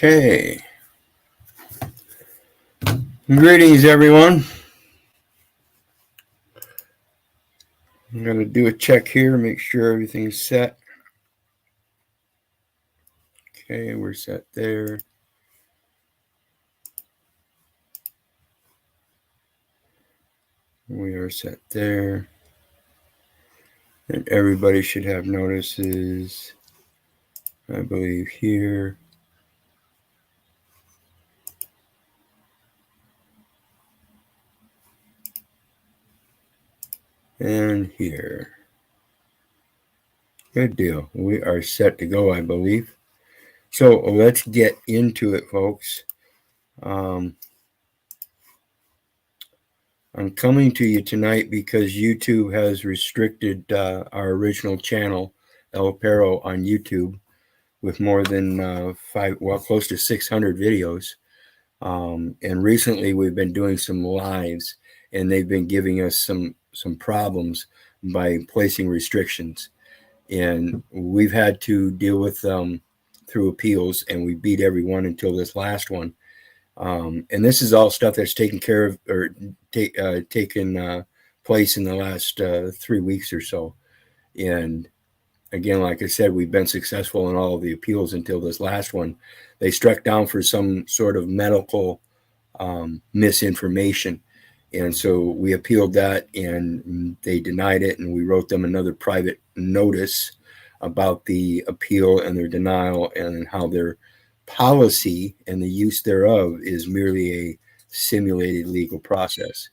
Okay. Greetings, everyone. I'm going to do a check here, make sure everything's set. Okay, we're set there. We are set there. And everybody should have notices, I believe, here. And here. Good deal. We are set to go, I believe. So let's get into it, folks. I'm coming to you tonight because YouTube has restricted our original channel, El Perro, on YouTube with more than close to 600 videos. And recently we've been doing some lives, and they've been giving us some problems by placing restrictions. And we've had to deal with them through appeals, and we beat everyone until this last one. And this is all stuff that's taken care of or taken place in the last 3 weeks or so. And again, like I said, we've been successful in all of the appeals until this last one. They struck down for some sort of medical misinformation. And so we appealed that, and they denied it. And we wrote them another private notice about the appeal and their denial, and how their policy and the use thereof is merely a simulated legal process.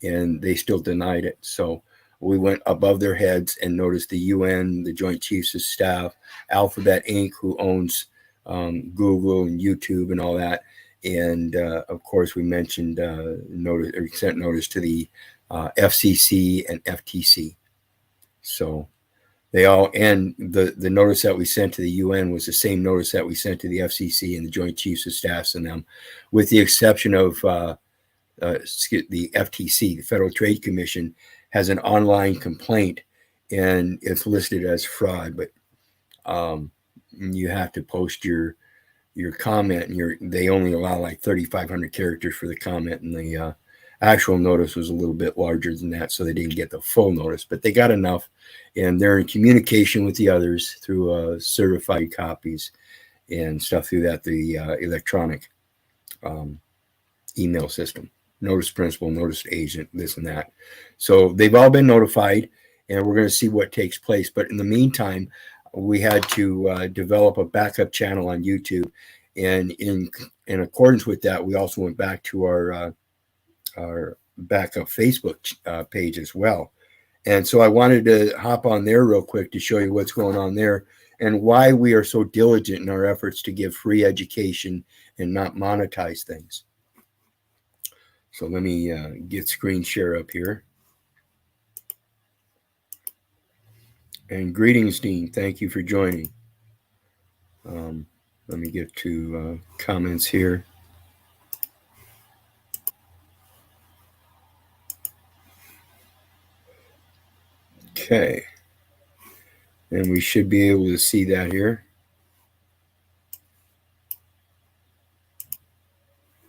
And they still denied it. So we went above their heads and noticed the UN, the Joint Chiefs of Staff, Alphabet Inc., who owns Google and YouTube and all that. And of course, we mentioned sent notice to the FCC and FTC. So they all, and the notice that we sent to the UN was the same notice that we sent to the FCC and the Joint Chiefs of Staffs and them, with the exception of the FTC, the Federal Trade Commission, has an online complaint, and it's listed as fraud, but you have to post your comment, and they only allow like 3,500 characters for the comment, and the actual notice was a little bit larger than that, so they didn't get the full notice, but they got enough, and they're in communication with the others through certified copies and stuff through that, the electronic email system. Notice principal, notice agent, this and that. So they've all been notified, and we're going to see what takes place. But in the meantime, we had to develop a backup channel on YouTube. And in accordance with that, we also went back to our backup Facebook page as well. And so I wanted to hop on there real quick to show you what's going on there and why we are so diligent in our efforts to give free education and not monetize things. So let me get screen share up here. And greetings, Dean. Thank you for joining. Let me get to comments here. Okay. And we should be able to see that here.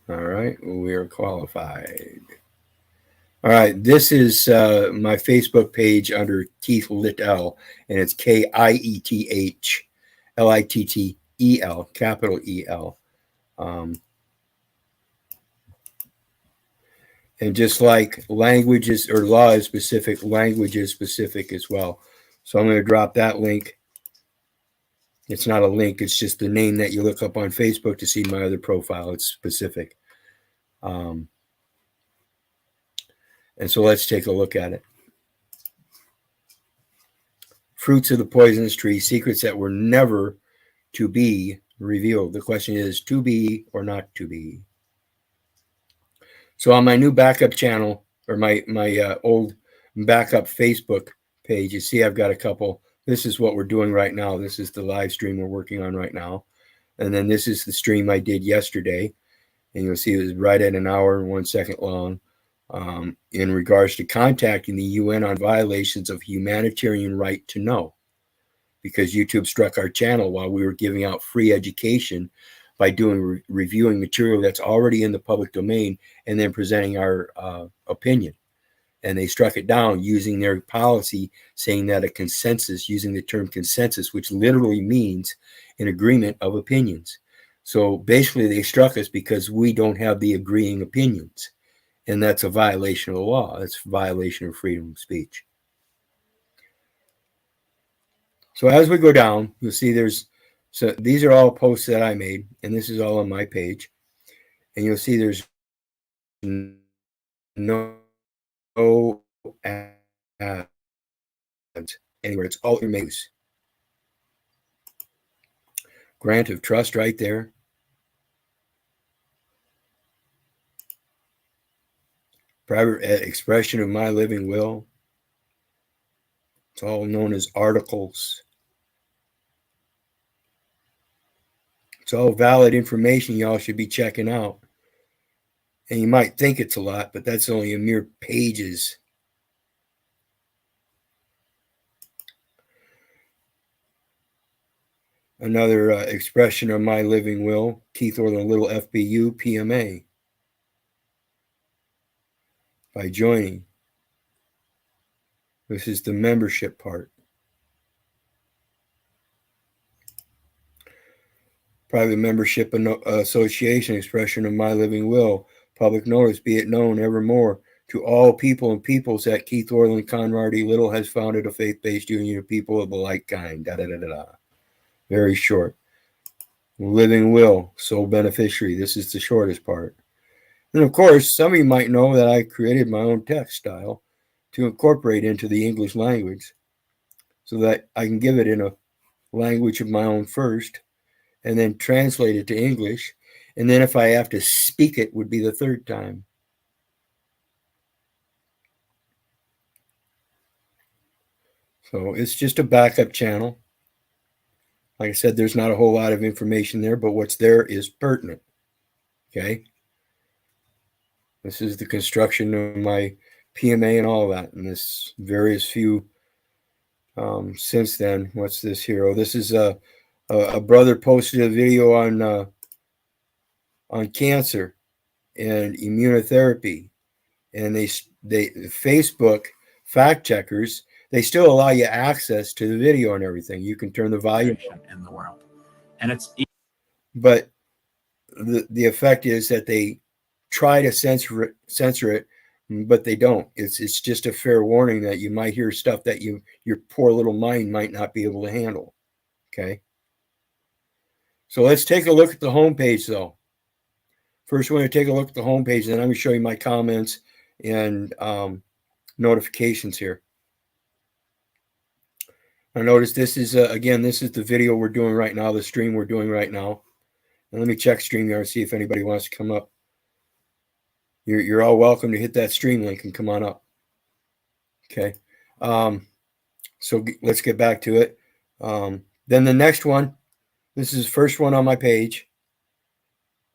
All right, we are qualified. All right, this is my Facebook page under Keith Littel, and it's KIETHLITTEL, capital EL. And just like languages or law is specific, language is specific as well. So I'm going to drop that link. It's not a link, it's just the name that you look up on Facebook to see my other profile. It's specific. And so let's take a look at it. Fruits of the poisonous tree, secrets that were never to be revealed. The question is, to be or not to be? So on my new backup channel, or my old backup Facebook page, you see I've got a couple. This is what we're doing right now. This is the live stream we're working on right now. And then this is the stream I did yesterday. And you'll see it was right at 1 hour and 1 second long. In regards to contacting the UN on violations of humanitarian right to know, because YouTube struck our channel while we were giving out free education by doing reviewing material that's already in the public domain and then presenting our opinion. And they struck it down using their policy, saying that a consensus, using the term consensus, which literally means an agreement of opinions. So basically they struck us because we don't have the agreeing opinions. And that's a violation of the law. That's a violation of freedom of speech. So as we go down, you'll see so these are all posts that I made, and this is all on my page. And you'll see there's no ads anywhere. It's all your use. Grant of trust right there. Private expression of my living will. It's all known as articles. It's all valid information y'all should be checking out. And you might think it's a lot, but that's only a mere pages. Another expression of my living will, Keith Orland Little FBU PMA. By joining. This is the membership part. Private membership association, expression of my living will. Public notice, be it known evermore to all people and peoples that Keith Orland Conrad E. Little has founded a faith-based union of people of the like kind. Da, da, da, da, da. Very short. Living will, sole beneficiary. This is the shortest part. And of course, some of you might know that I created my own text style to incorporate into the English language so that I can give it in a language of my own first and then translate it to English. And then if I have to speak it, would be the third time. So it's just a backup channel. Like I said, there's not a whole lot of information there, but what's there is pertinent. Okay. This is the construction of my PMA and all that, and this various few since then. What's this here? Oh, this is a brother posted a video on cancer and immunotherapy, and they Facebook fact checkers, they still allow you access to the video and everything. You can turn the volume in the world, and it's. But the effect is that they try to censor it, but they don't. It's just a fair warning that you might hear stuff that your poor little mind might not be able to handle. Okay. So let's take a look at the homepage, though. First, we're going to take a look at the homepage, and then I'm going to show you my comments and notifications here. I notice this is, again, this is the video we're doing right now, the stream we're doing right now. And let me check StreamYard and see if anybody wants to come up. You're all welcome to hit that stream link and come on up. Okay. So let's get back to it. Then the next one, this is the first one on my page,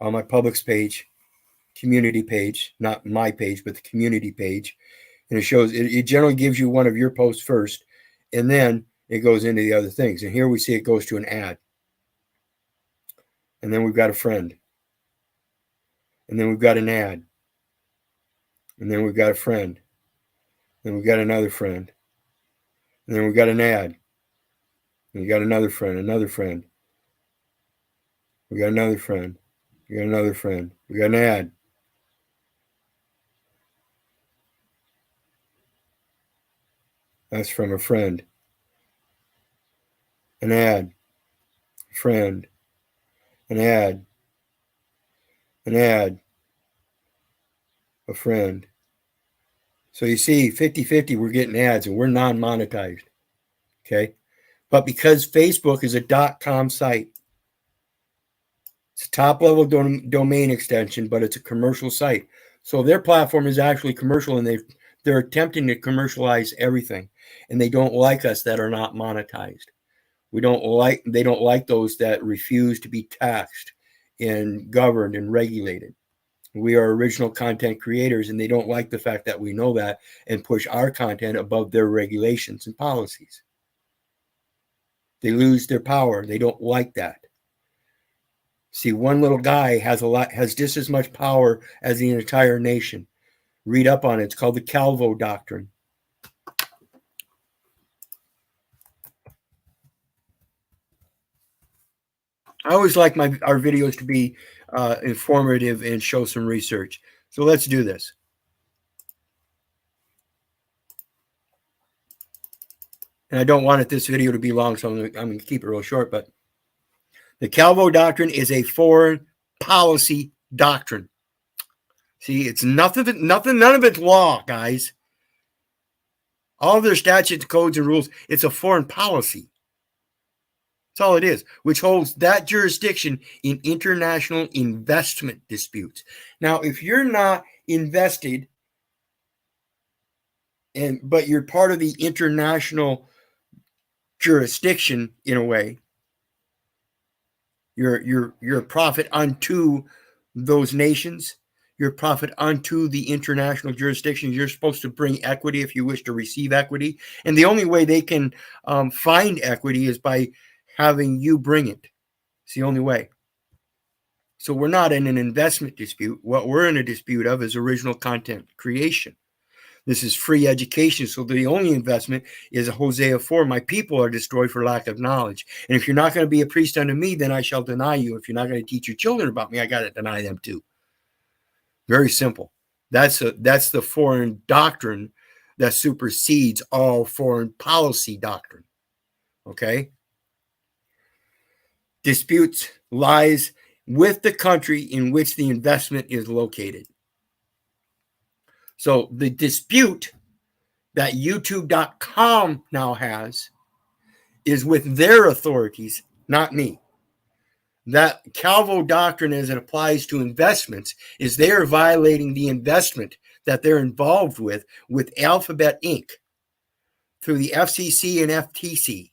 on my publics page, community page, not my page, but the community page. And it shows, it generally gives you one of your posts first, and then it goes into the other things. And here we see it goes to an ad. And then we've got a friend. And then we've got an ad. And then we've got a friend. Then we've got another friend. And then we've got an ad. And we got another friend, another friend. We got another friend. We got another friend. We got an ad. That's from a friend. An ad. Friend. An ad. An ad. A friend. So you see 50-50, we're getting ads and we're non-monetized. Okay. But because Facebook is a .com site, it's a top level domain extension, but it's a commercial site. So their platform is actually commercial, and they're attempting to commercialize everything. And they don't like us that are not monetized. They don't like those that refuse to be taxed and governed and regulated. We are original content creators, and they don't like the fact that we know that and push our content above their regulations and policies. They lose their power. They don't like that. See, one little guy has just as much power as the entire nation. Read up on it. It's called the Calvo Doctrine. I always like our videos to be informative and show some research. So let's do this. And I don't want this video to be long, so I'm going to keep it real short. But the Calvo Doctrine is a foreign policy doctrine. See, it's none of it's law, guys. All of their statutes, codes, and rules, it's a foreign policy. That's all it is, which holds that jurisdiction in international investment disputes. Now, if you're not invested, but you're part of the international jurisdiction in a way, you're a profit unto those nations. You're a profit unto the international jurisdictions. You're supposed to bring equity if you wish to receive equity, and the only way they can find equity is by having you bring it. It's the only way. So we're not in an investment dispute. What we're in a dispute of is original content creation. This is free education. So the only investment is Hosea 4. My people are destroyed for lack of knowledge. And if you're not going to be a priest unto me, then I shall deny you. If you're not going to teach your children about me, I got to deny them too. Very simple. That's the foreign doctrine that supersedes all foreign policy doctrine. Okay? Disputes lies with the country in which the investment is located. So the dispute that YouTube.com now has is with their authorities, not me. That Calvo doctrine, as it applies to investments, is they are violating the investment that they're involved with Alphabet Inc. through the FCC and FTC,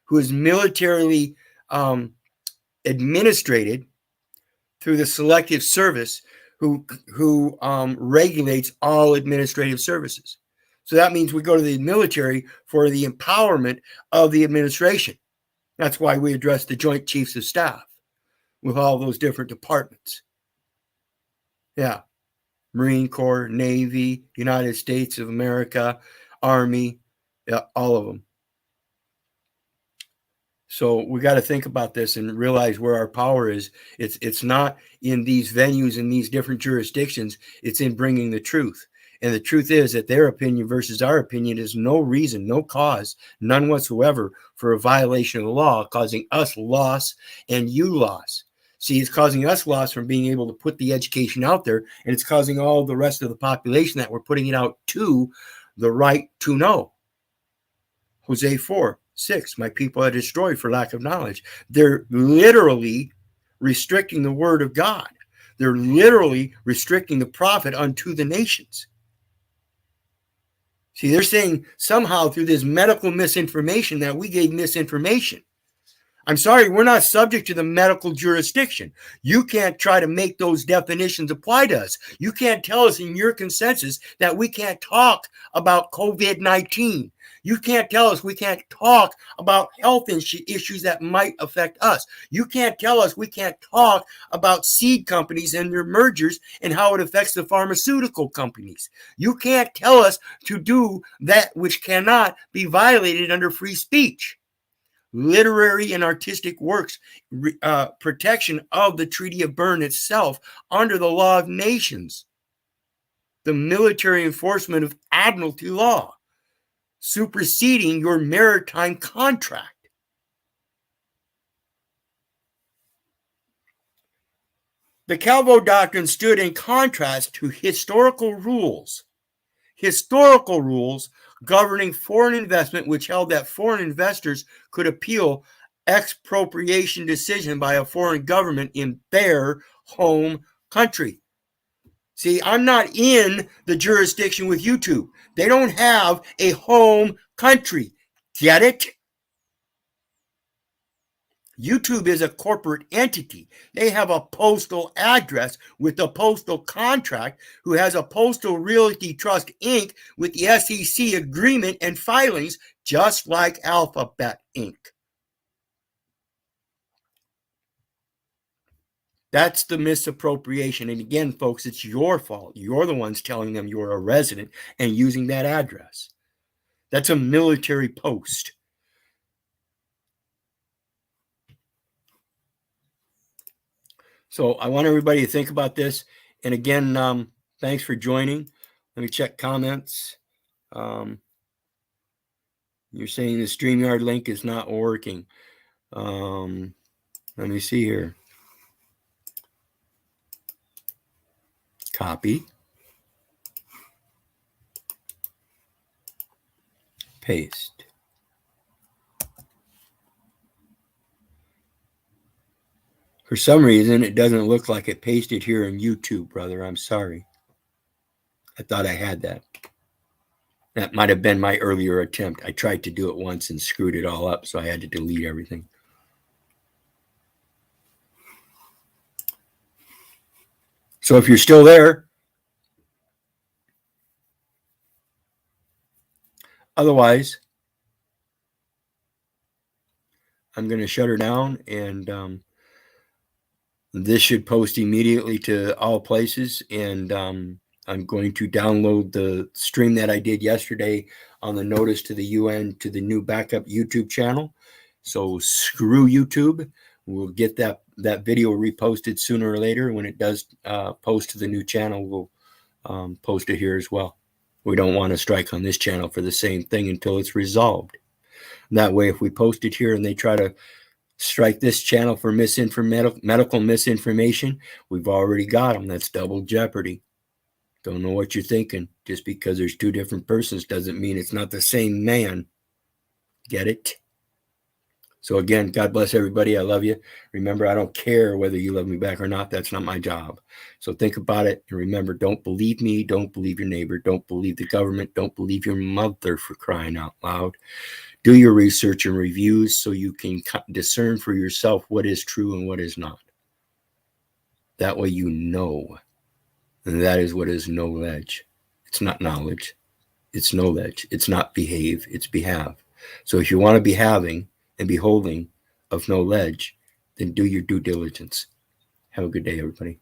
who is militarily administrated through the Selective Service, who regulates all administrative services. So that means we go to the military for the empowerment of the administration. That's why we address the Joint Chiefs of Staff with all those different departments. Yeah. Marine Corps, Navy, United States of America, Army, yeah, all of them. So we got to think about this and realize where our power is. It's not in these venues in these different jurisdictions. It's in bringing the truth. And the truth is that their opinion versus our opinion is no reason, no cause, none whatsoever for a violation of the law, causing us loss and you loss. See, it's causing us loss from being able to put the education out there, and it's causing all the rest of the population that we're putting it out to the right to know. Hosea 4:6, my people are destroyed for lack of knowledge. They're literally restricting the word of God. They're literally restricting the prophet unto the nations. See, they're saying somehow through this medical misinformation that we gave misinformation. I'm sorry, we're not subject to the medical jurisdiction. You can't try to make those definitions apply to us. You can't tell us in your consensus that we can't talk about COVID-19. You can't tell us we can't talk about health issues that might affect us. You can't tell us we can't talk about seed companies and their mergers and how it affects the pharmaceutical companies. You can't tell us to do that which cannot be violated under free speech. Literary and artistic works, protection of the Treaty of Berne itself under the law of nations, the military enforcement of admiralty law, superseding your maritime contract. The Calvo doctrine stood in contrast to historical rules governing foreign investment, which held that foreign investors could appeal expropriation decision by a foreign government in their home country. See, I'm not in the jurisdiction with YouTube. They don't have a home country. Get it? YouTube is a corporate entity. They have a postal address with a postal contract, who has a Postal Realty Trust, Inc. with the SEC agreement and filings, just like Alphabet, Inc. That's the misappropriation. And again, folks, it's your fault. You're the ones telling them you're a resident and using that address. That's a military post. So I want everybody to think about this. And again, thanks for joining. Let me check comments. You're saying the StreamYard link is not working. Let me see here. Copy. Paste. For some reason, it doesn't look like it pasted here in YouTube, brother. I'm sorry. I thought I had that. That might have been my earlier attempt. I tried to do it once and screwed it all up, so I had to delete everything. So if you're still there, otherwise, I'm going to shut her down, and this should post immediately to all places. And I'm going to download the stream that I did yesterday on the notice to the UN to the new backup YouTube channel. So screw YouTube. We'll get that video reposted sooner or later. When it does post to the new channel, we'll post it here as well. We don't want to strike on this channel for the same thing until it's resolved. And that way, if we post it here and they try to strike this channel for medical misinformation, we've already got them. That's double jeopardy. Don't know what you're thinking. Just because there's two different persons doesn't mean it's not the same man. Get it? So again, God bless everybody. I love you. Remember, I don't care whether you love me back or not. That's not my job. So think about it. And remember, don't believe me. Don't believe your neighbor. Don't believe the government. Don't believe your mother, for crying out loud. Do your research and reviews so you can discern for yourself what is true and what is not. That way you know. And that is what is knowledge. It's not knowledge. It's knowledge. It's not behave. It's behave. So if you want to be having and beholding of knowledge, then do your due diligence. Have a good day, everybody.